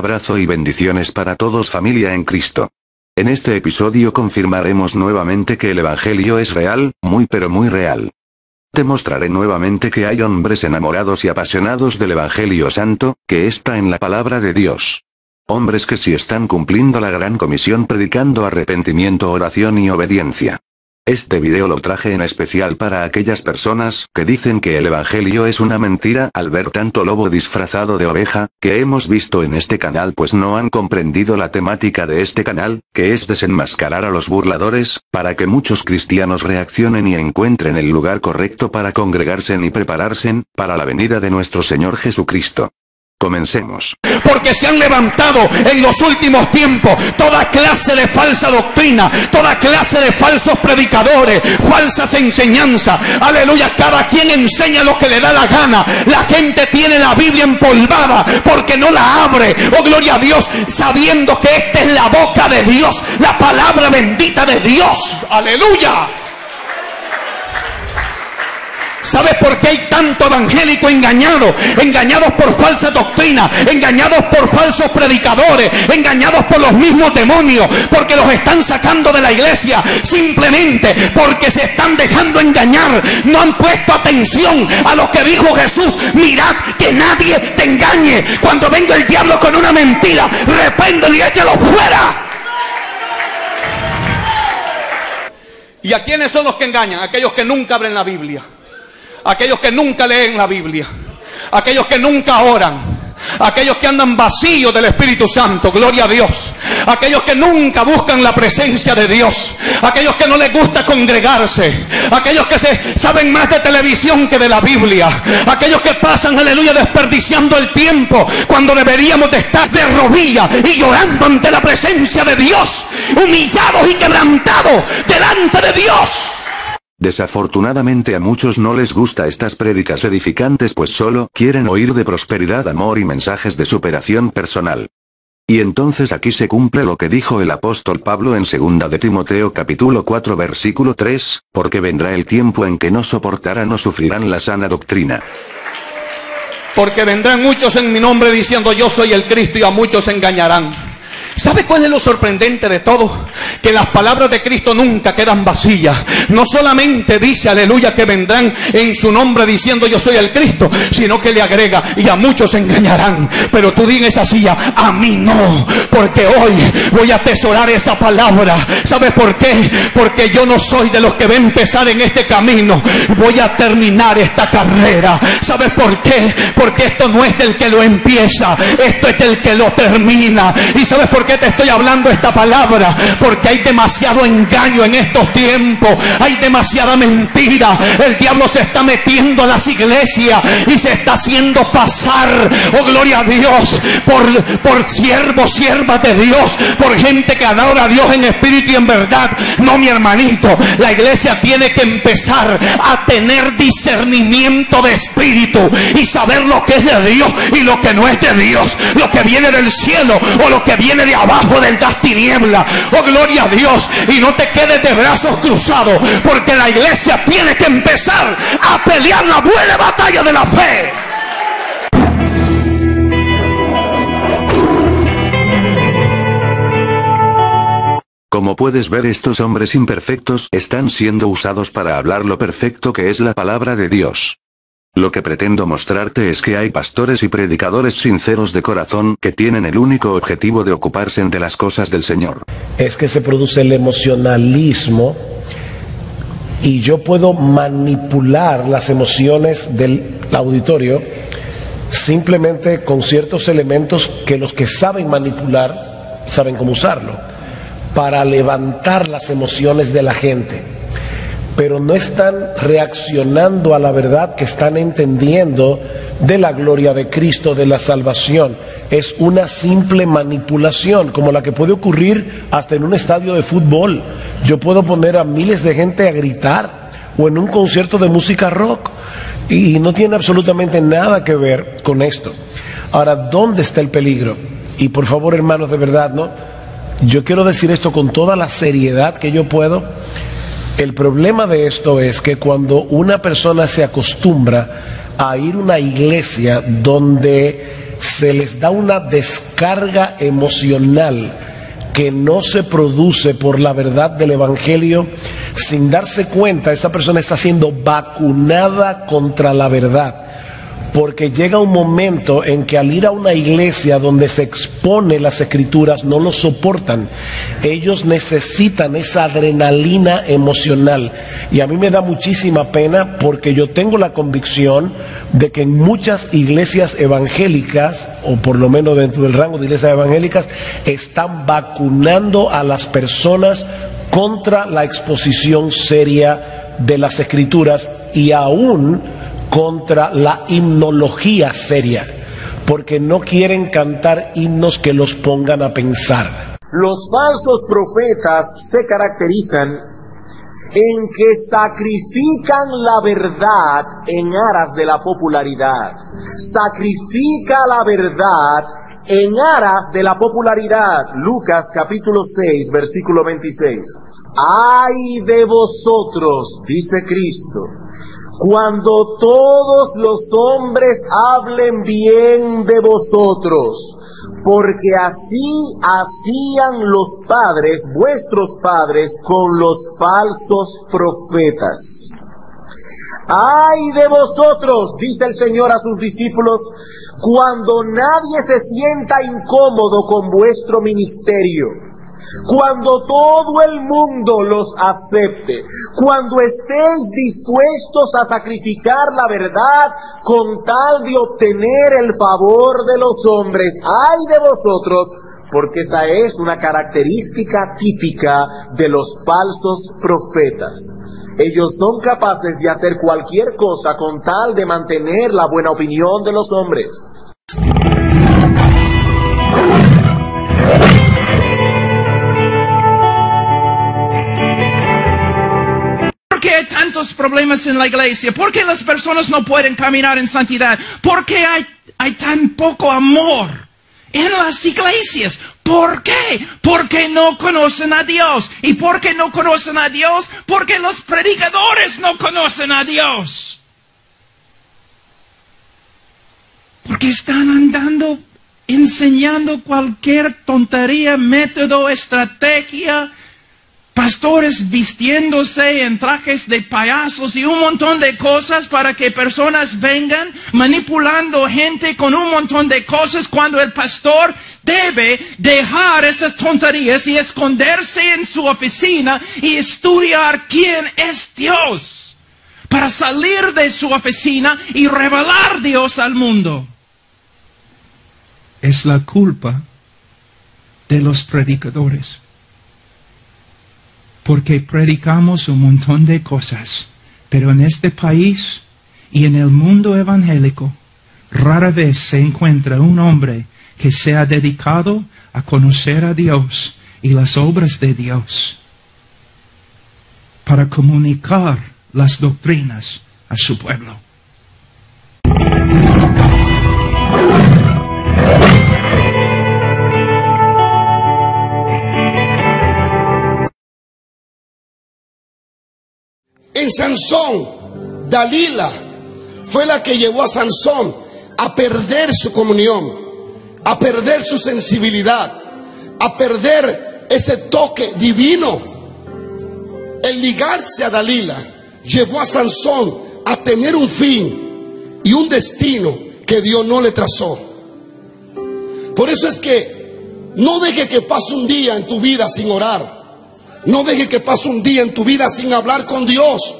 abrazo y bendiciones para todos, familia en Cristo. En este episodio confirmaremos nuevamente que el Evangelio es real, muy pero muy real. Te mostraré nuevamente que hay hombres enamorados y apasionados del Evangelio Santo, que está en la palabra de Dios. Hombres que sí están cumpliendo la gran comisión predicando arrepentimiento, oración y obediencia. Este video lo traje en especial para aquellas personas que dicen que el Evangelio es una mentira al ver tanto lobo disfrazado de oveja, que hemos visto en este canal, pues no han comprendido la temática de este canal, que es desenmascarar a los burladores, para que muchos cristianos reaccionen y encuentren el lugar correcto para congregarse y prepararse para la venida de nuestro Señor Jesucristo. Comencemos. Porque se han levantado en los últimos tiempos toda clase de falsa doctrina, toda clase de falsos predicadores, falsas enseñanzas. Aleluya, cada quien enseña lo que le da la gana. La gente tiene la Biblia empolvada porque no la abre. Oh, gloria a Dios, sabiendo que esta es la boca de Dios, la palabra bendita de Dios. Aleluya. ¿Sabes por qué hay tanto evangélico engañado? Engañados por falsa doctrina, engañados por falsos predicadores, engañados por los mismos demonios, porque los están sacando de la iglesia, simplemente porque se están dejando engañar. No han puesto atención a lo que dijo Jesús: mirad que nadie te engañe. Cuando venga el diablo con una mentira, repréndelo y échalo fuera. ¿Y a quiénes son los que engañan? Aquellos que nunca abren la Biblia, aquellos que nunca leen la Biblia, aquellos que nunca oran, aquellos que andan vacíos del Espíritu Santo, gloria a Dios, aquellos que nunca buscan la presencia de Dios, aquellos que no les gusta congregarse, aquellos que saben más de televisión que de la Biblia, aquellos que pasan, aleluya, desperdiciando el tiempo cuando deberíamos de estar de rodillas y llorando ante la presencia de Dios, humillados y quebrantados delante de Dios. Desafortunadamente a muchos no les gusta estas prédicas edificantes, pues solo quieren oír de prosperidad, amor y mensajes de superación personal. Y entonces aquí se cumple lo que dijo el apóstol Pablo en 2 de Timoteo capítulo 4 versículo 3, porque vendrá el tiempo en que no soportarán o sufrirán la sana doctrina. Porque vendrán muchos en mi nombre diciendo yo soy el Cristo, y a muchos engañarán. ¿Sabe cuál es lo sorprendente de todo? Que las palabras de Cristo nunca quedan vacías. No solamente dice, aleluya, que vendrán en su nombre diciendo yo soy el Cristo, sino que le agrega, y a muchos engañarán. Pero tú di esa silla, a mí no, porque hoy voy a atesorar esa palabra. ¿Sabes por qué? Porque yo no soy de los que va a empezar en este camino, voy a terminar esta carrera. ¿Sabes por qué? Porque esto no es del que lo empieza, esto es del que lo termina. ¿Y sabes por qué te estoy hablando esta palabra? Porque hay demasiado engaño en estos tiempos, hay demasiada mentira. El diablo se está metiendo a las iglesias y se está haciendo pasar, oh gloria a Dios, por siervos, siervas de Dios, por gente que adora a Dios en espíritu y en verdad. No, mi hermanito, la iglesia tiene que empezar a tener discernimiento de espíritu y saber lo que es de Dios y lo que no es de Dios, lo que viene del cielo o lo que viene de abajo del las tinieblas. Oh, gloria a Dios. Y no te quedes de brazos cruzados, porque la iglesia tiene que empezar a pelear la buena batalla de la fe. Como puedes ver, estos hombres imperfectos están siendo usados para hablar lo perfecto que es la palabra de Dios. Lo que pretendo mostrarte es que hay pastores y predicadores sinceros de corazón que tienen el único objetivo de ocuparse de las cosas del Señor. Es que se produce el emocionalismo y yo puedo manipular las emociones del auditorio simplemente con ciertos elementos que los que saben manipular saben cómo usarlo para levantar las emociones de la gente. Pero no están reaccionando a la verdad que están entendiendo de la gloria de Cristo, de la salvación. Es una simple manipulación, como la que puede ocurrir hasta en un estadio de fútbol. Yo puedo poner a miles de gente a gritar, o en un concierto de música rock, y no tiene absolutamente nada que ver con esto. Ahora, ¿dónde está el peligro? Y por favor, hermanos, de verdad, ¿no? Yo quiero decir esto con toda la seriedad que yo puedo. El problema de esto es que cuando una persona se acostumbra a ir a una iglesia donde se les da una descarga emocional que no se produce por la verdad del Evangelio. Sin darse cuenta, esa persona está siendo vacunada contra la verdad, porque llega un momento en que al ir a una iglesia donde se expone las escrituras no lo soportan. Ellos necesitan esa adrenalina emocional, y a mí me da muchísima pena, porque yo tengo la convicción de que en muchas iglesias evangélicas, o por lo menos dentro del rango de iglesias evangélicas, están vacunando a las personas contra la exposición seria de las escrituras, y aún contra la himnología seria, porque no quieren cantar himnos que los pongan a pensar. Los falsos profetas se caracterizan en que sacrifican la verdad en aras de la popularidad. Sacrifica la verdad en aras de la popularidad. Lucas capítulo 6, versículo 26. ¡Ay de vosotros!, dice Cristo, cuando todos los hombres hablen bien de vosotros, porque así hacían los padres, vuestros padres, con los falsos profetas. ¡Ay de vosotros!, dice el Señor a sus discípulos, cuando nadie se sienta incómodo con vuestro ministerio, cuando todo el mundo los acepte, cuando estéis dispuestos a sacrificar la verdad con tal de obtener el favor de los hombres. ¡Ay de vosotros!, porque esa es una característica típica de los falsos profetas. Ellos son capaces de hacer cualquier cosa con tal de mantener la buena opinión de los hombres. ¿Por qué hay tantos problemas en la iglesia? ¿Por qué las personas no pueden caminar en santidad? ¿Por qué hay tan poco amor en las iglesias? ¿Por qué? Porque no conocen a Dios. ¿Y por qué no conocen a Dios? Porque los predicadores no conocen a Dios. Porque están andando enseñando cualquier tontería, método, estrategia. Pastores vistiéndose en trajes de payasos y un montón de cosas para que personas vengan, manipulando gente con un montón de cosas, cuando el pastor debe dejar esas tonterías y esconderse en su oficina y estudiar quién es Dios, para salir de su oficina y revelar Dios al mundo. Es la culpa de los predicadores, porque predicamos un montón de cosas, pero en este país y en el mundo evangélico rara vez se encuentra un hombre que sea dedicado a conocer a Dios y las obras de Dios para comunicar las doctrinas a su pueblo. En Sansón, Dalila fue la que llevó a Sansón a perder su comunión, a perder su sensibilidad, a perder ese toque divino. El ligarse a Dalila llevó a Sansón a tener un fin y un destino que Dios no le trazó. Por eso es que no deje que pase un día en tu vida sin orar. No deje que pase un día en tu vida sin hablar con Dios.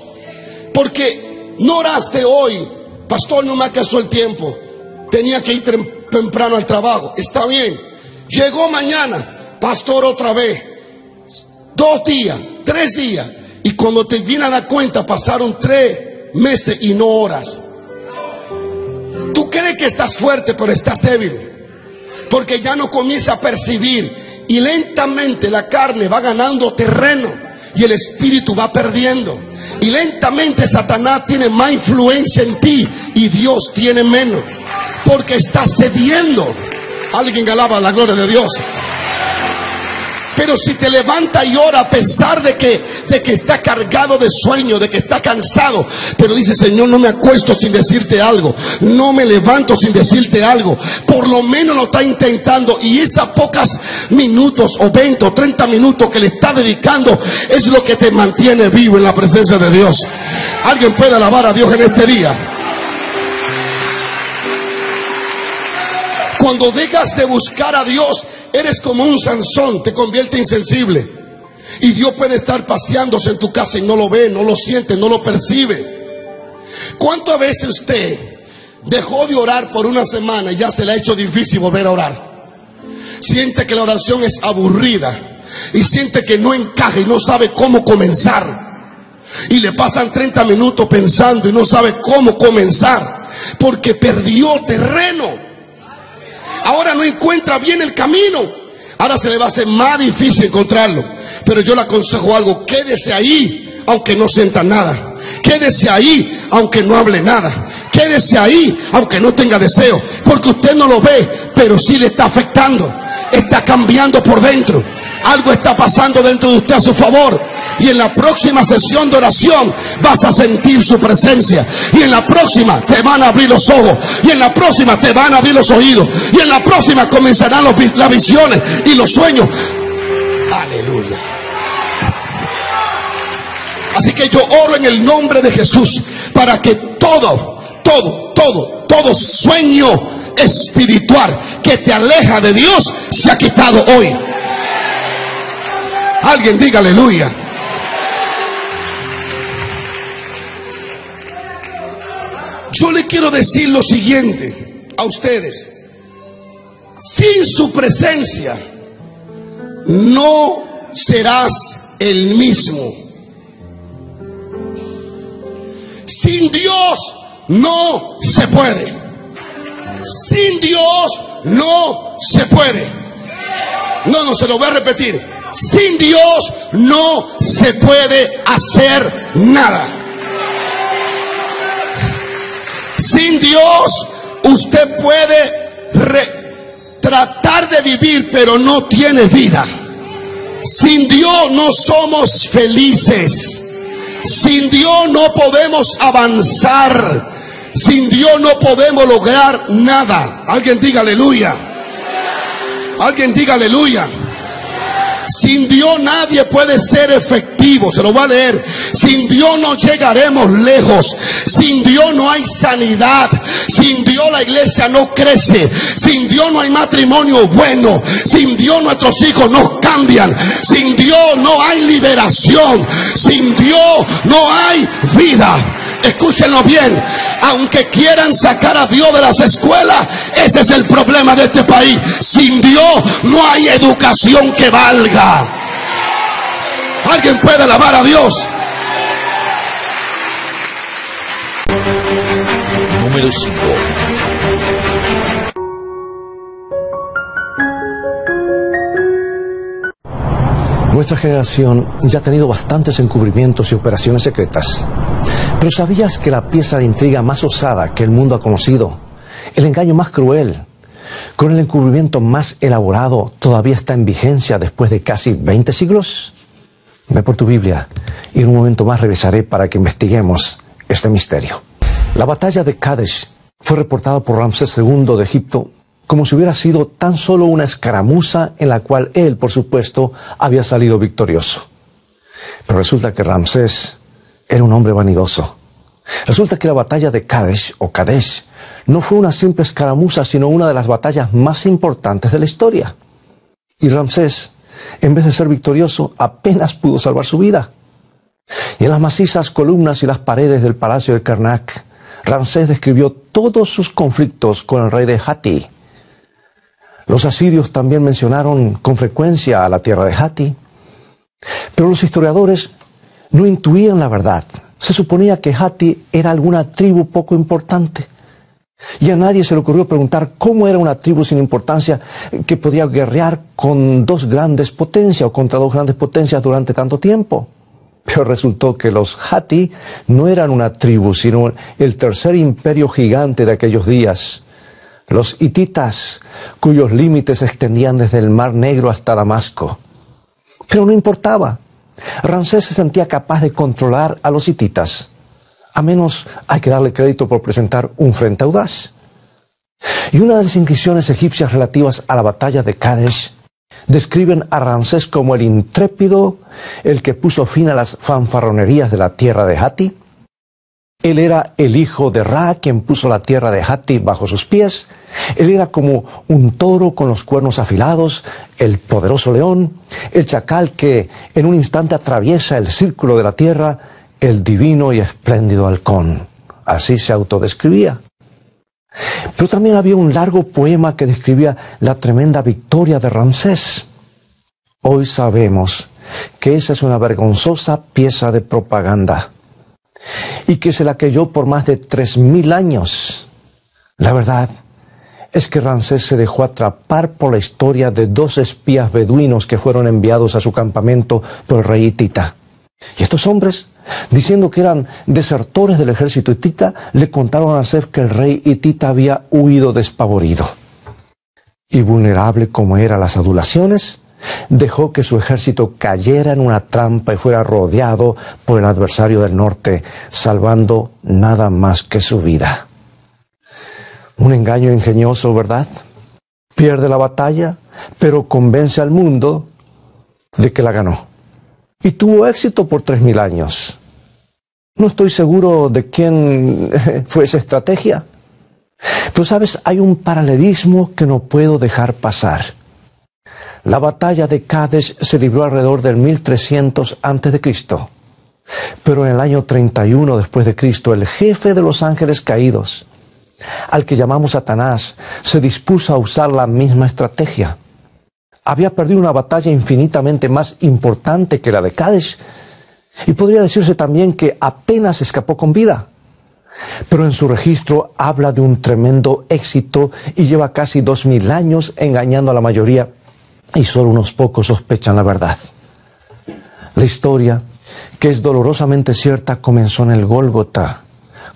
Porque no oraste hoy. Pastor, no me alcanzó el tiempo. Tenía que ir temprano al trabajo. Está bien. Llegó mañana. Pastor, otra vez. 2 días, 3 días. Y cuando te vienes a dar cuenta, pasaron 3 meses y no oras. Tú crees que estás fuerte, pero estás débil. Porque ya no comienza a percibir. Y lentamente la carne va ganando terreno y el espíritu va perdiendo. Y lentamente Satanás tiene más influencia en ti y Dios tiene menos. Porque está cediendo. Alguien alaba la gloria de Dios. Pero si te levanta y ora a pesar de que está cargado de sueño, de que está cansado, pero dice: Señor, no me acuesto sin decirte algo, no me levanto sin decirte algo, por lo menos lo está intentando. Y esas pocas minutos o 20 o 30 minutos que le está dedicando es lo que te mantiene vivo en la presencia de Dios. ¿Alguien puede alabar a Dios en este día? Cuando dejas de buscar a Dios, eres como un Sansón, te convierte insensible. Y Dios puede estar paseándose en tu casa y no lo ve, no lo siente, no lo percibe. ¿Cuántas veces usted dejó de orar por una semana y ya se le ha hecho difícil volver a orar? Siente que la oración es aburrida y siente que no encaja y no sabe cómo comenzar. Y le pasan 30 minutos pensando y no sabe cómo comenzar, porque perdió terreno. Ahora no encuentra bien el camino. Ahora se le va a hacer más difícil encontrarlo. Pero yo le aconsejo algo: quédese ahí aunque no sienta nada. Quédese ahí aunque no hable nada. Quédese ahí aunque no tenga deseo, porque usted no lo ve, pero sí le está afectando. Está cambiando por dentro. Algo está pasando dentro de usted a su favor. Y en la próxima sesión de oración vas a sentir su presencia. Y en la próxima te van a abrir los ojos. Y en la próxima te van a abrir los oídos. Y en la próxima comenzarán las visiones y los sueños. Aleluya. Así que yo oro en el nombre de Jesús para que todo sueño espiritual que te aleja de Dios sea quitado hoy. Alguien diga aleluya. Yo le quiero decir lo siguiente a ustedes: sin su presencia no serás el mismo. Sin Dios no se puede. Sin Dios no se puede. No, se lo voy a repetir. Sin Dios no se puede hacer nada. Sin Dios usted puede tratar de vivir, pero no tiene vida. Sin Dios no somos felices. Sin Dios no podemos avanzar. Sin Dios no podemos lograr nada. Alguien diga aleluya. Alguien diga aleluya. Sin Dios nadie puede ser efectivo. Se lo voy a leer. Sin Dios no llegaremos lejos. Sin Dios no hay sanidad. Sin Dios la iglesia no crece. Sin Dios no hay matrimonio bueno. Sin Dios nuestros hijos no cambian. Sin Dios no hay liberación. Sin Dios no hay vida. Escúchenlo bien. Aunque quieran sacar a Dios de las escuelas, ese es el problema de este país. Sin Dios no hay educación que valga. ¿Alguien puede alabar a Dios? Número 5. Nuestra generación ya ha tenido bastantes encubrimientos y operaciones secretas. Pero ¿sabías que la pieza de intriga más osada que el mundo ha conocido, el engaño más cruel, con el encubrimiento más elaborado, todavía está en vigencia después de casi 20 siglos? Ve por tu Biblia y en un momento más regresaré para que investiguemos este misterio. La batalla de Kadesh fue reportada por Ramsés II de Egipto como si hubiera sido tan solo una escaramuza en la cual él, por supuesto, había salido victorioso. Pero resulta que Ramsés era un hombre vanidoso. Resulta que la batalla de Kadesh o Kadesh no fue una simple escaramuza, sino una de las batallas más importantes de la historia. Y Ramsés, en vez de ser victorioso, apenas pudo salvar su vida. Y en las macizas columnas y las paredes del palacio de Karnak, Ramsés describió todos sus conflictos con el rey de Hatti. Los asirios también mencionaron con frecuencia a la tierra de Hatti. Pero los historiadores no intuían la verdad. Se suponía que Hatti era alguna tribu poco importante. Y a nadie se le ocurrió preguntar cómo era una tribu sin importancia que podía guerrear con dos grandes potencias o contra dos grandes potencias durante tanto tiempo. Pero resultó que los Hatti no eran una tribu, sino el tercer imperio gigante de aquellos días. Los hititas, cuyos límites se extendían desde el Mar Negro hasta Damasco. Pero no importaba. Ramsés se sentía capaz de controlar a los hititas. A menos hay que darle crédito por presentar un frente audaz. Y una de las inscripciones egipcias relativas a la batalla de Kadesh describen a Ramsés como el intrépido, el que puso fin a las fanfarronerías de la tierra de Hatti. Él era el hijo de Ra, quien puso la tierra de Hatti bajo sus pies. Él era como un toro con los cuernos afilados, el poderoso león, el chacal que en un instante atraviesa el círculo de la tierra, el divino y espléndido halcón. Así se autodescribía. Pero también había un largo poema que describía la tremenda victoria de Ramsés. Hoy sabemos que esa es una vergonzosa pieza de propaganda y que se la creyó por más de 3000 años. La verdad es que Ramsés se dejó atrapar por la historia de 2 espías beduinos que fueron enviados a su campamento por el rey hitita. Y estos hombres, diciendo que eran desertores del ejército hitita, le contaron a Ramsés que el rey hitita había huido despavorido. Y vulnerable como era a las adulaciones, dejó que su ejército cayera en una trampa y fuera rodeado por el adversario del norte, salvando nada más que su vida. Un engaño ingenioso, ¿verdad? Pierde la batalla, pero convence al mundo de que la ganó. Y tuvo éxito por 3000 años. No estoy seguro de quién fue esa estrategia. Pero sabes, hay un paralelismo que no puedo dejar pasar. La batalla de Kadesh se libró alrededor del 1300 a.C. Pero en el año 31 después de Cristo, el jefe de los ángeles caídos, al que llamamos Satanás, se dispuso a usar la misma estrategia. Había perdido una batalla infinitamente más importante que la de Kadesh, y podría decirse también que apenas escapó con vida. Pero en su registro habla de un tremendo éxito y lleva casi 2000 años engañando a la mayoría, y solo unos pocos sospechan la verdad. La historia, que es dolorosamente cierta, comenzó en el Gólgota,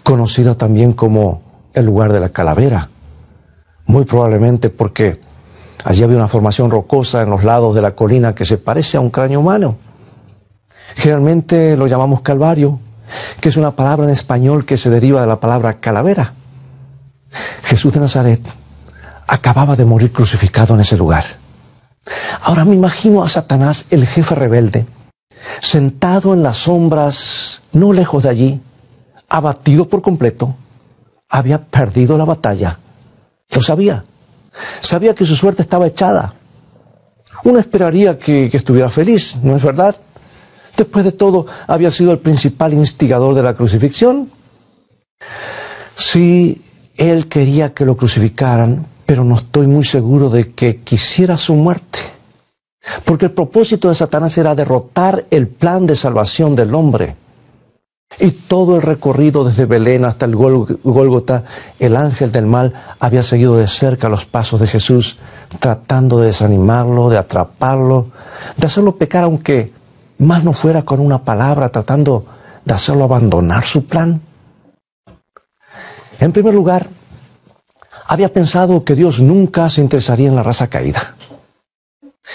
conocido también como el lugar de la calavera. Muy probablemente porque allí había una formación rocosa en los lados de la colina que se parece a un cráneo humano. Generalmente lo llamamos Calvario, que es una palabra en español que se deriva de la palabra calavera. Jesús de Nazaret acababa de morir crucificado en ese lugar. Ahora me imagino a Satanás, el jefe rebelde, sentado en las sombras, no lejos de allí, abatido por completo. Había perdido la batalla. Lo sabía. Sabía que su suerte estaba echada. Uno esperaría que estuviera feliz, ¿no es verdad? Después de todo, había sido el principal instigador de la crucifixión. Sí, él quería que lo crucificaran, pero no estoy muy seguro de que quisiera su muerte. Porque el propósito de Satanás era derrotar el plan de salvación del hombre. Y todo el recorrido desde Belén hasta el Gólgota, el ángel del mal había seguido de cerca los pasos de Jesús, tratando de desanimarlo, de atraparlo, de hacerlo pecar, aunque más no fuera con una palabra, tratando de hacerlo abandonar su plan. En primer lugar, había pensado que Dios nunca se interesaría en la raza caída.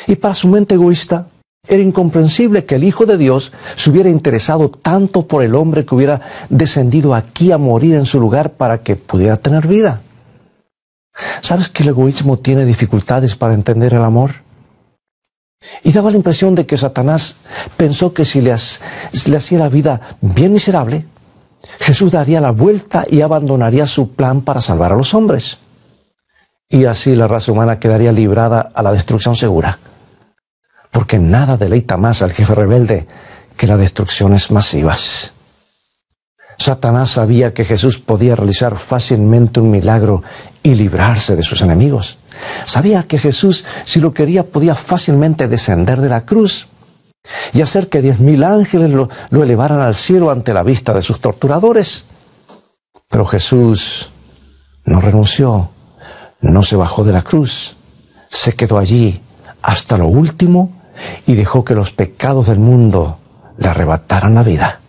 Y para su mente egoísta, era incomprensible que el Hijo de Dios se hubiera interesado tanto por el hombre que hubiera descendido aquí a morir en su lugar para que pudiera tener vida. ¿Sabes que el egoísmo tiene dificultades para entender el amor? Y daba la impresión de que Satanás pensó que si le hacía la vida bien miserable, Jesús daría la vuelta y abandonaría su plan para salvar a los hombres. Y así la raza humana quedaría librada a la destrucción segura. Porque nada deleita más al jefe rebelde que las destrucciones masivas. Satanás sabía que Jesús podía realizar fácilmente un milagro y librarse de sus enemigos. Sabía que Jesús, si lo quería, podía fácilmente descender de la cruz y hacer que 10,000 ángeles lo elevaran al cielo ante la vista de sus torturadores. Pero Jesús no renunció, no se bajó de la cruz, se quedó allí hasta lo último y dejó que los pecados del mundo le arrebataran la vida.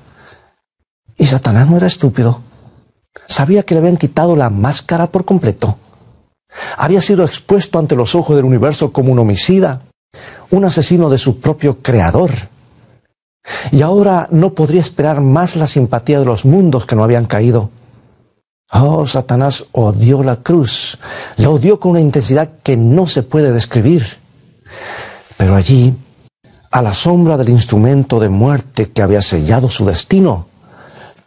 Y Satanás no era estúpido. Sabía que le habían quitado la máscara por completo. Había sido expuesto ante los ojos del universo como un homicida, un asesino de su propio creador. Y ahora no podría esperar más la simpatía de los mundos que no habían caído. Oh, Satanás odió la cruz, la odió con una intensidad que no se puede describir. Pero allí, a la sombra del instrumento de muerte que había sellado su destino,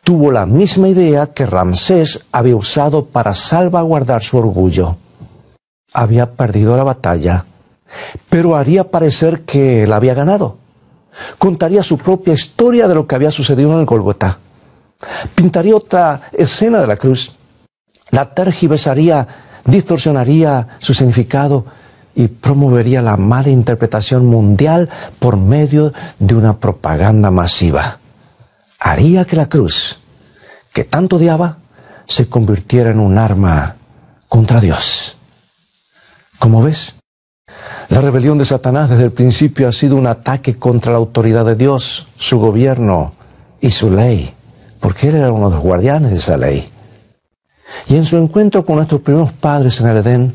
tuvo la misma idea que Ramsés había usado para salvaguardar su orgullo. Había perdido la batalla, pero haría parecer que la había ganado. Contaría su propia historia de lo que había sucedido en el Gólgota. Pintaría otra escena de la cruz, la tergiversaría, distorsionaría su significado y promovería la mala interpretación mundial por medio de una propaganda masiva. Haría que la cruz, que tanto odiaba, se convirtiera en un arma contra Dios. ¿Cómo ves? La rebelión de Satanás desde el principio ha sido un ataque contra la autoridad de Dios, su gobierno y su ley, porque él era uno de los guardianes de esa ley. Y en su encuentro con nuestros primeros padres en el Edén,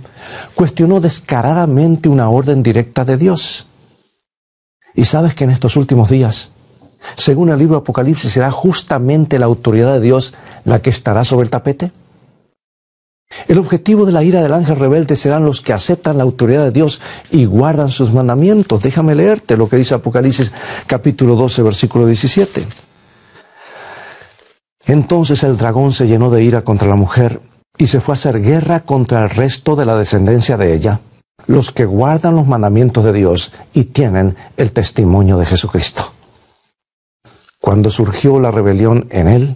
cuestionó descaradamente una orden directa de Dios. Y sabes que en estos últimos días, según el libro de Apocalipsis, será justamente la autoridad de Dios la que estará sobre el tapete. El objetivo de la ira del ángel rebelde serán los que aceptan la autoridad de Dios y guardan sus mandamientos. Déjame leerte lo que dice Apocalipsis capítulo 12, versículo 17. Entonces el dragón se llenó de ira contra la mujer y se fue a hacer guerra contra el resto de la descendencia de ella, los que guardan los mandamientos de Dios y tienen el testimonio de Jesucristo. Cuando surgió la rebelión en él,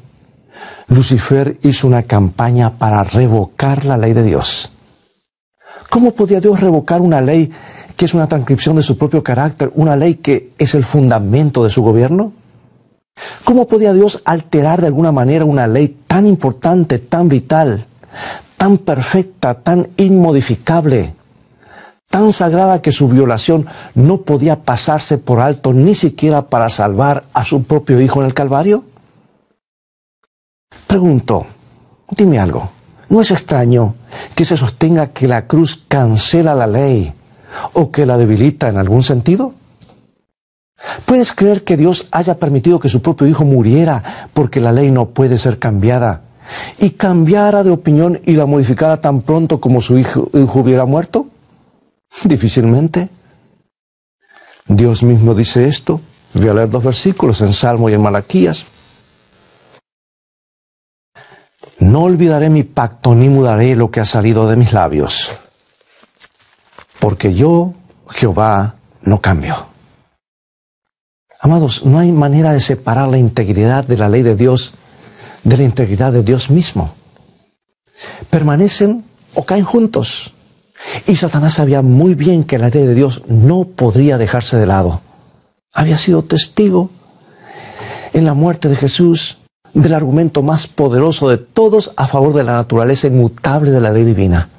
Lucifer hizo una campaña para revocar la ley de Dios. ¿Cómo podía Dios revocar una ley que es una transcripción de su propio carácter, una ley que es el fundamento de su gobierno? ¿Cómo podía Dios alterar de alguna manera una ley tan importante, tan vital, tan perfecta, tan inmodificable, tan sagrada que su violación no podía pasarse por alto ni siquiera para salvar a su propio hijo en el Calvario? Pregunto, dime algo, ¿no es extraño que se sostenga que la cruz cancela la ley o que la debilita en algún sentido? ¿Puedes creer que Dios haya permitido que su propio hijo muriera porque la ley no puede ser cambiada y cambiara de opinión y la modificara tan pronto como su hijo hubiera muerto? Difícilmente. Dios mismo dice esto. Voy a leer 2 versículos en Salmo y en Malaquías. No olvidaré mi pacto ni mudaré lo que ha salido de mis labios, porque yo, Jehová, no cambio. Amados, no hay manera de separar la integridad de la ley de Dios de la integridad de Dios mismo. Permanecen o caen juntos. Y Satanás sabía muy bien que la ley de Dios no podría dejarse de lado. Había sido testigo en la muerte de Jesús del argumento más poderoso de todos a favor de la naturaleza inmutable de la ley divina.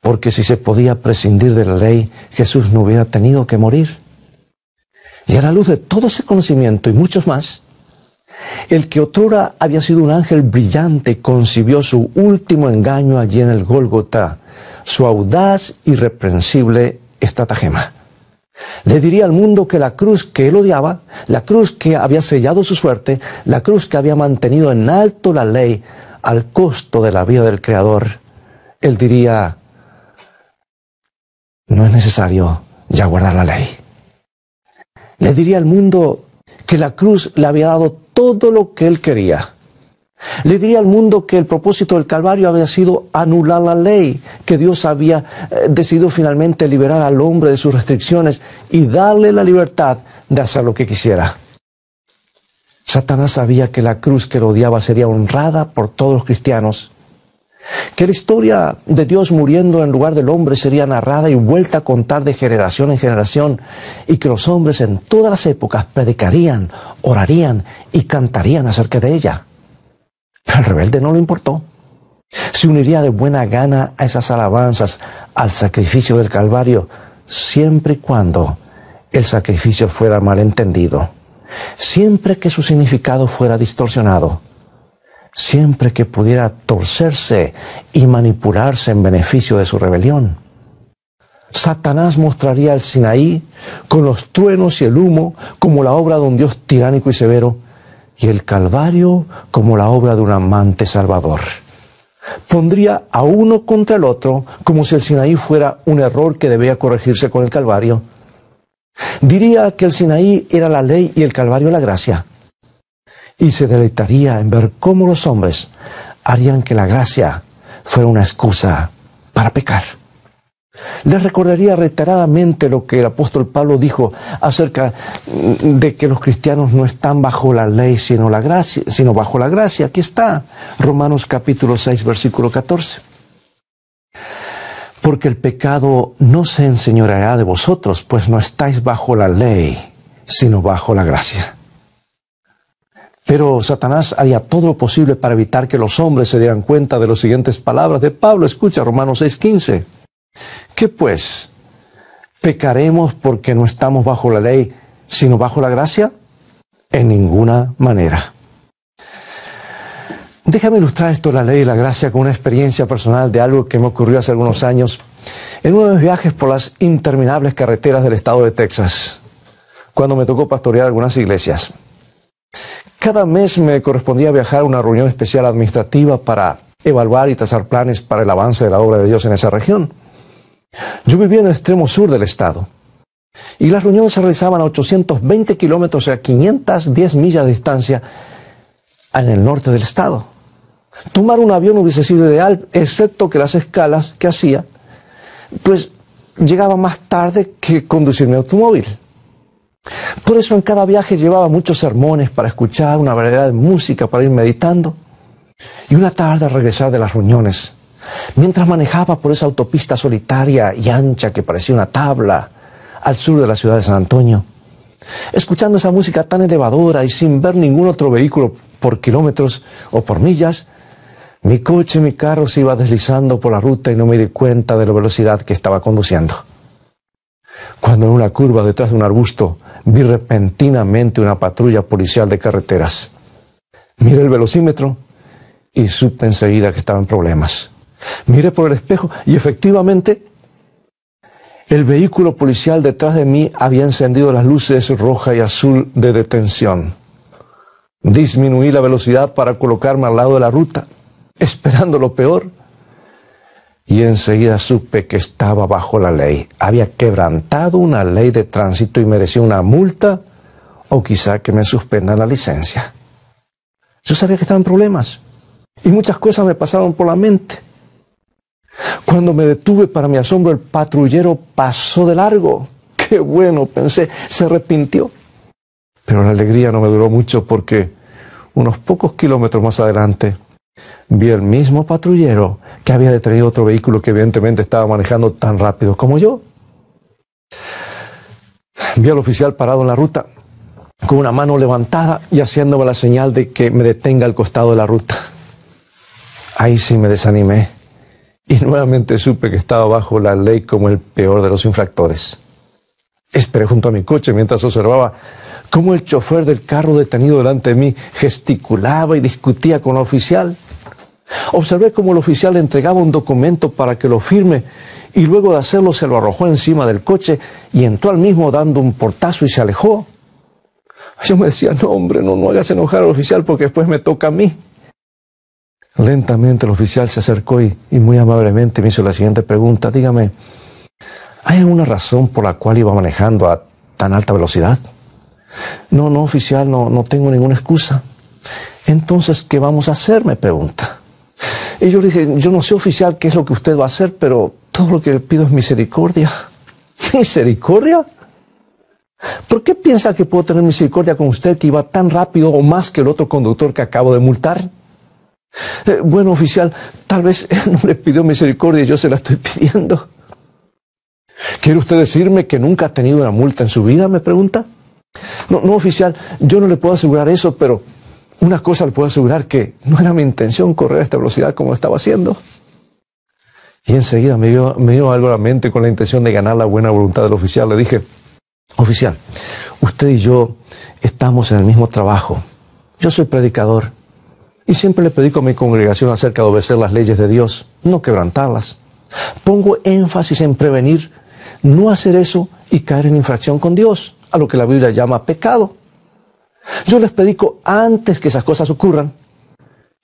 Porque si se podía prescindir de la ley, Jesús no hubiera tenido que morir. Y a la luz de todo ese conocimiento y muchos más, el que otrora había sido un ángel brillante concibió su último engaño allí en el Gólgota, su audaz y irreprensible estratagema. Le diría al mundo que la cruz que él odiaba, la cruz que había sellado su suerte, la cruz que había mantenido en alto la ley al costo de la vida del Creador, él diría, no es necesario ya guardar la ley. Le diría al mundo que la cruz le había dado todo lo que él quería. Le diría al mundo que el propósito del Calvario había sido anular la ley, que Dios había decidido finalmente liberar al hombre de sus restricciones y darle la libertad de hacer lo que quisiera. Satanás sabía que la cruz que lo odiaba sería honrada por todos los cristianos, que la historia de Dios muriendo en lugar del hombre sería narrada y vuelta a contar de generación en generación, y que los hombres en todas las épocas predicarían, orarían y cantarían acerca de ella. Pero al rebelde no le importó. Se uniría de buena gana a esas alabanzas, al sacrificio del Calvario, siempre y cuando el sacrificio fuera malentendido, siempre que su significado fuera distorsionado, siempre que pudiera torcerse y manipularse en beneficio de su rebelión. Satanás mostraría el Sinaí con los truenos y el humo como la obra de un Dios tiránico y severo, y el Calvario como la obra de un amante salvador. Pondría a uno contra el otro como si el Sinaí fuera un error que debía corregirse con el Calvario. Diría que el Sinaí era la ley y el Calvario la gracia. Y se deleitaría en ver cómo los hombres harían que la gracia fuera una excusa para pecar. Les recordaría reiteradamente lo que el apóstol Pablo dijo acerca de que los cristianos no están bajo la ley, sino bajo la gracia. Aquí está, Romanos capítulo 6, versículo 14. Porque el pecado no se enseñoreará de vosotros, pues no estáis bajo la ley, sino bajo la gracia. Pero Satanás haría todo lo posible para evitar que los hombres se dieran cuenta de las siguientes palabras de Pablo. Escucha Romanos 6:15. ¿Qué pues? ¿Pecaremos porque no estamos bajo la ley, sino bajo la gracia? En ninguna manera. Déjame ilustrar esto de la ley y la gracia con una experiencia personal de algo que me ocurrió hace algunos años en uno de mis viajes por las interminables carreteras del estado de Texas, cuando me tocó pastorear algunas iglesias. Cada mes me correspondía viajar a una reunión especial administrativa para evaluar y trazar planes para el avance de la obra de Dios en esa región. Yo vivía en el extremo sur del estado y las reuniones se realizaban a 820 kilómetros, a 510 millas de distancia en el norte del estado. Tomar un avión hubiese sido ideal, excepto que las escalas que hacía, pues llegaba más tarde que conducir mi automóvil. Por eso en cada viaje llevaba muchos sermones para escuchar, una variedad de música para ir meditando, y una tarde al regresar de las reuniones, mientras manejaba por esa autopista solitaria y ancha que parecía una tabla al sur de la ciudad de San Antonio, escuchando esa música tan elevadora y sin ver ningún otro vehículo por kilómetros o por millas, mi carro se iba deslizando por la ruta y no me di cuenta de la velocidad que estaba conduciendo. Cuando en una curva detrás de un arbusto vi repentinamente una patrulla policial de carreteras. Miré el velocímetro y supe enseguida que estaba en problemas. Miré por el espejo y efectivamente el vehículo policial detrás de mí había encendido las luces roja y azul de detención. Disminuí la velocidad para colocarme al lado de la ruta, esperando lo peor. Y enseguida supe que estaba bajo la ley. Había quebrantado una ley de tránsito y merecía una multa o quizá que me suspendan la licencia. Yo sabía que estaba en problemas y muchas cosas me pasaron por la mente. Cuando me detuve, para mi asombro, el patrullero pasó de largo. ¡Qué bueno!, pensé, se arrepintió. Pero la alegría no me duró mucho porque unos pocos kilómetros más adelante vi el mismo patrullero que había detenido otro vehículo que evidentemente estaba manejando tan rápido como yo. Vi al oficial parado en la ruta, con una mano levantada y haciéndome la señal de que me detenga al costado de la ruta. Ahí sí me desanimé y nuevamente supe que estaba bajo la ley como el peor de los infractores. Esperé junto a mi coche mientras observaba cómo el chofer del carro detenido delante de mí gesticulaba y discutía con el oficial. Observé cómo el oficial le entregaba un documento para que lo firme y luego de hacerlo se lo arrojó encima del coche y entró al mismo dando un portazo y se alejó. Yo me decía, no hombre, no hagas enojar al oficial porque después me toca a mí. Lentamente el oficial se acercó y muy amablemente me hizo la siguiente pregunta. Dígame, ¿hay alguna razón por la cual iba manejando a tan alta velocidad? No, oficial, no tengo ninguna excusa. Entonces, ¿qué vamos a hacer?, me pregunta. Y yo le dije, yo no sé, oficial, qué es lo que usted va a hacer, pero todo lo que le pido es misericordia. ¿Misericordia? ¿Por qué piensa que puedo tener misericordia con usted que iba tan rápido o más que el otro conductor que acabo de multar? Bueno, oficial, tal vez él no le pidió misericordia y yo se la estoy pidiendo. ¿Quiere usted decirme que nunca ha tenido una multa en su vida?, me pregunta. No, oficial, yo no le puedo asegurar eso, pero una cosa le puedo asegurar, que no era mi intención correr a esta velocidad como estaba haciendo. Y enseguida me dio algo a la mente con la intención de ganar la buena voluntad del oficial. Le dije, oficial, usted y yo estamos en el mismo trabajo. Yo soy predicador y siempre le predico a mi congregación acerca de obedecer las leyes de Dios, no quebrantarlas. Pongo énfasis en prevenir no hacer eso y caer en infracción con Dios, a lo que la Biblia llama pecado. Yo les predico antes que esas cosas ocurran.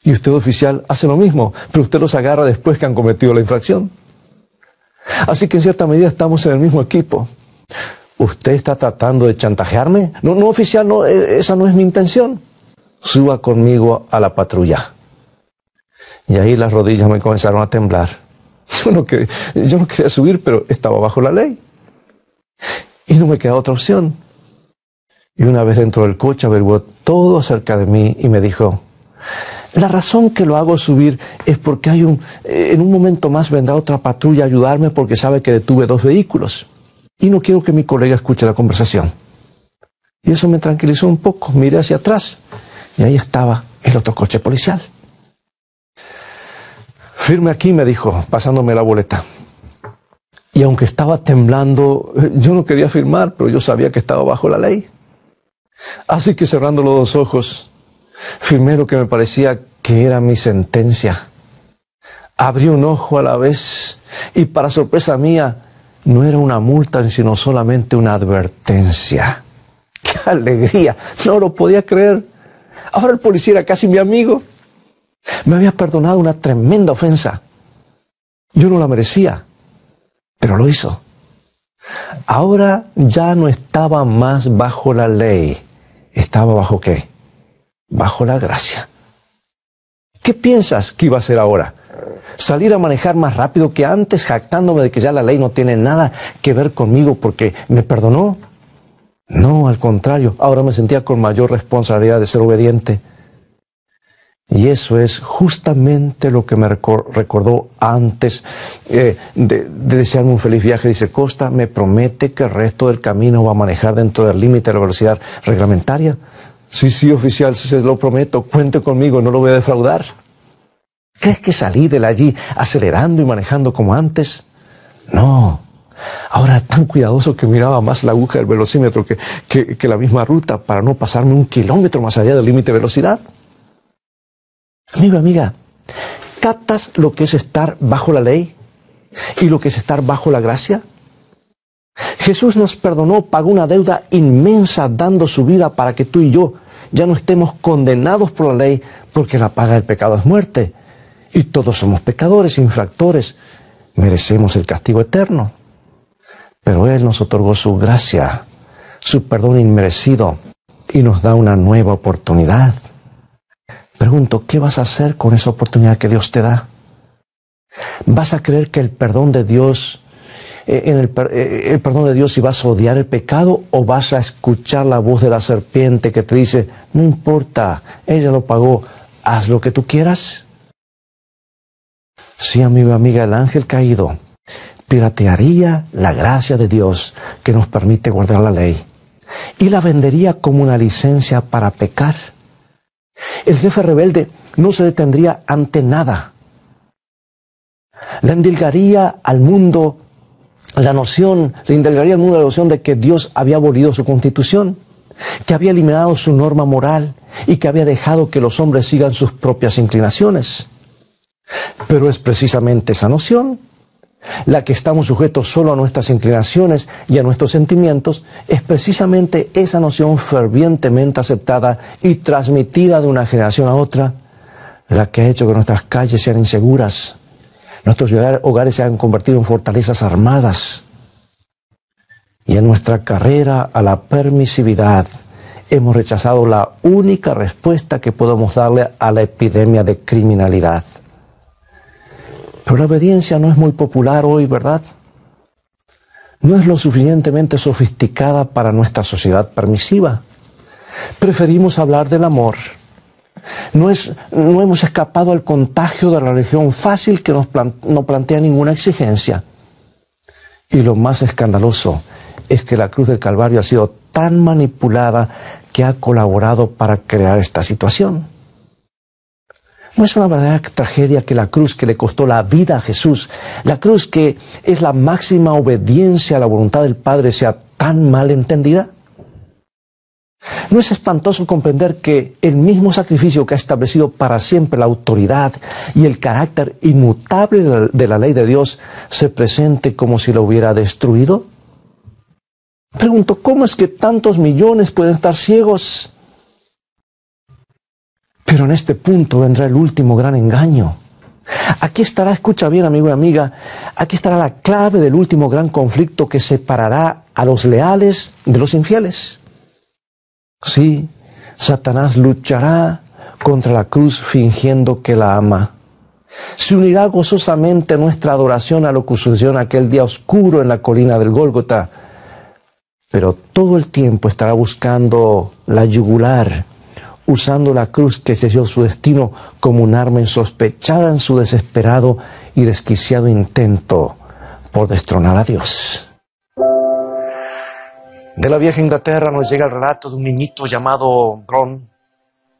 Y usted, oficial, hace lo mismo, pero usted los agarra después que han cometido la infracción. Así que en cierta medida estamos en el mismo equipo. ¿Usted está tratando de chantajearme? No, oficial, no, esa no es mi intención. Suba conmigo a la patrulla. Y ahí las rodillas me comenzaron a temblar. Yo no quería subir, pero estaba bajo la ley. Y no me quedaba otra opción. Y una vez dentro del coche averiguó todo acerca de mí y me dijo: la razón que lo hago subir es porque en un momento más vendrá otra patrulla a ayudarme porque sabe que detuve 2 vehículos. Y no quiero que mi colega escuche la conversación. Y eso me tranquilizó un poco. Miré hacia atrás y ahí estaba el otro coche policial. Firme aquí, me dijo, pasándome la boleta. Y aunque estaba temblando, yo no quería firmar, pero yo sabía que estaba bajo la ley. Así que cerrando los 2 ojos, firmé lo que me parecía que era mi sentencia. Abrí un ojo a la vez y, para sorpresa mía, no era una multa, sino solamente una advertencia. ¡Qué alegría! No lo podía creer. Ahora el policía era casi mi amigo. Me había perdonado una tremenda ofensa. Yo no la merecía, pero lo hizo. Ahora ya no estaba más bajo la ley. ¿Estaba bajo qué? Bajo la gracia. ¿Qué piensas que iba a hacer ahora? ¿Salir a manejar más rápido que antes, jactándome de que ya la ley no tiene nada que ver conmigo porque me perdonó? No, al contrario, ahora me sentía con mayor responsabilidad de ser obediente. Y eso es justamente lo que me recordó antes de desearme un feliz viaje. Dice: Costa, ¿me promete que el resto del camino va a manejar dentro del límite de la velocidad reglamentaria? Sí, oficial, se lo prometo, cuente conmigo, no lo voy a defraudar. ¿Crees que salí de allí acelerando y manejando como antes? No. Ahora tan cuidadoso que miraba más la aguja del velocímetro que la misma ruta para no pasarme 1 kilómetro más allá del límite de velocidad. Amigo, amiga, ¿captas lo que es estar bajo la ley y lo que es estar bajo la gracia? Jesús nos perdonó, pagó una deuda inmensa dando su vida para que tú y yo ya no estemos condenados por la ley, porque la paga del pecado es muerte. Y todos somos pecadores, infractores, merecemos el castigo eterno. Pero Él nos otorgó su gracia, su perdón inmerecido, y nos da una nueva oportunidad. Pregunto, ¿qué vas a hacer con esa oportunidad que Dios te da? ¿Vas a creer que el perdón de Dios, el perdón de Dios, y vas a odiar el pecado, o vas a escuchar la voz de la serpiente que te dice: no importa, ella lo pagó, haz lo que tú quieras? Sí, amigo y amiga, el ángel caído piratearía la gracia de Dios que nos permite guardar la ley y la vendería como una licencia para pecar. El jefe rebelde no se detendría ante nada. Le indulgaría al mundo la noción de que Dios había abolido su constitución, que había eliminado su norma moral y que había dejado que los hombres sigan sus propias inclinaciones. Pero es precisamente esa noción, la que estamos sujetos solo a nuestras inclinaciones y a nuestros sentimientos, es precisamente esa noción fervientemente aceptada y transmitida de una generación a otra, la que ha hecho que nuestras calles sean inseguras, nuestros hogares se han convertido en fortalezas armadas, y en nuestra carrera a la permisividad hemos rechazado la única respuesta que podemos darle a la epidemia de criminalidad. Pero la obediencia no es muy popular hoy, ¿verdad? No es lo suficientemente sofisticada para nuestra sociedad permisiva. Preferimos hablar del amor. No hemos escapado al contagio de la religión fácil que no plantea ninguna exigencia. Y lo más escandaloso es que la cruz del Calvario ha sido tan manipulada que ha colaborado para crear esta situación. ¿No es una verdadera tragedia que la cruz que le costó la vida a Jesús, la cruz que es la máxima obediencia a la voluntad del Padre, sea tan mal entendida? ¿No es espantoso comprender que el mismo sacrificio que ha establecido para siempre la autoridad y el carácter inmutable de la ley de Dios se presente como si lo hubiera destruido? Pregunto, ¿cómo es que tantos millones pueden estar ciegos? Pero en este punto vendrá el último gran engaño. Aquí estará, escucha bien, amigo y amiga, aquí estará la clave del último gran conflicto que separará a los leales de los infieles. Sí, Satanás luchará contra la cruz fingiendo que la ama. Se unirá gozosamente a nuestra adoración a lo que sucedió en aquel día oscuro en la colina del Gólgota, pero todo el tiempo estará buscando la yugular, usando la cruz que selló su destino como un arma insospechada en su desesperado y desquiciado intento por destronar a Dios. De la vieja Inglaterra nos llega el relato de un niñito llamado Bron,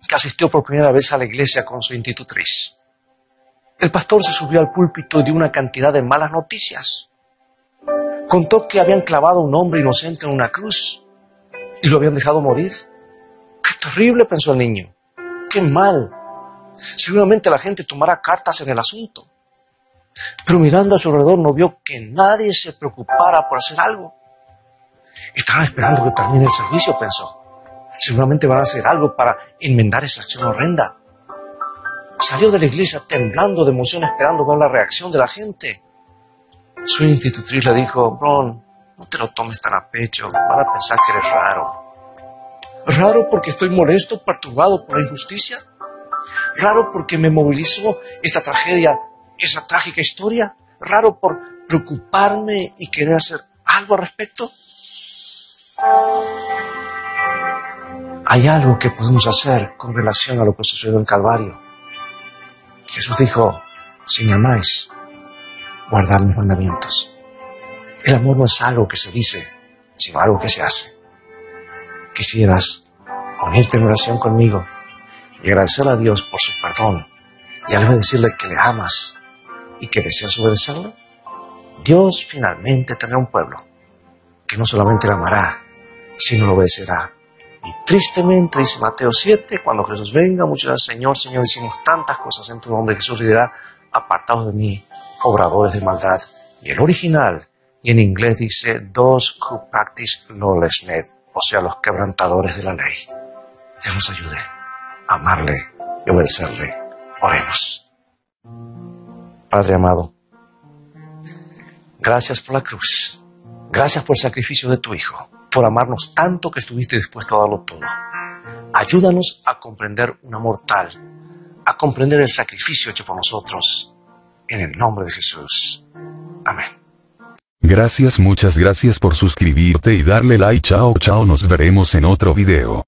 que asistió por primera vez a la iglesia con su institutriz. El pastor se subió al púlpito y dio una cantidad de malas noticias. Contó que habían clavado a un hombre inocente en una cruz y lo habían dejado morir. ¡Qué terrible!, pensó el niño. ¡Qué mal! Seguramente la gente tomará cartas en el asunto. Pero mirando a su alrededor no vio que nadie se preocupara por hacer algo. Estaban esperando que termine el servicio, pensó. Seguramente van a hacer algo para enmendar esa acción horrenda. Salió de la iglesia temblando de emoción, esperando ver la reacción de la gente. Su institutriz le dijo: Bron, no te lo tomes tan a pecho, van a pensar que eres raro. ¿Raro porque estoy molesto, perturbado por la injusticia? ¿Raro porque me movilizó esta tragedia, esa trágica historia? ¿Raro por preocuparme y querer hacer algo al respecto? Hay algo que podemos hacer con relación a lo que sucedió en Calvario. Jesús dijo: si me amáis, guardad mis mandamientos. El amor no es algo que se dice, sino algo que se hace. Quisieras unirte en oración conmigo y agradecer a Dios por su perdón y a la vez decirle que le amas y que deseas obedecerlo. Dios finalmente tendrá un pueblo que no solamente le amará, sino lo obedecerá. Y tristemente, dice Mateo 7, cuando Jesús venga, muchos dirán: Señor, Señor, hicimos tantas cosas en tu nombre. Jesús le dirá: apartados de mí, obradores de maldad. Y el original, y en inglés dice: those who practice lawlessness, o sea, los quebrantadores de la ley. Dios nos ayude a amarle y obedecerle. Oremos. Padre amado, gracias por la cruz. Gracias por el sacrificio de tu Hijo, por amarnos tanto que estuviste dispuesto a darlo todo. Ayúdanos a comprender un amor tal, a comprender el sacrificio hecho por nosotros. En el nombre de Jesús. Amén. Gracias, muchas gracias por suscribirte y darle like. Chao, chao, nos veremos en otro video.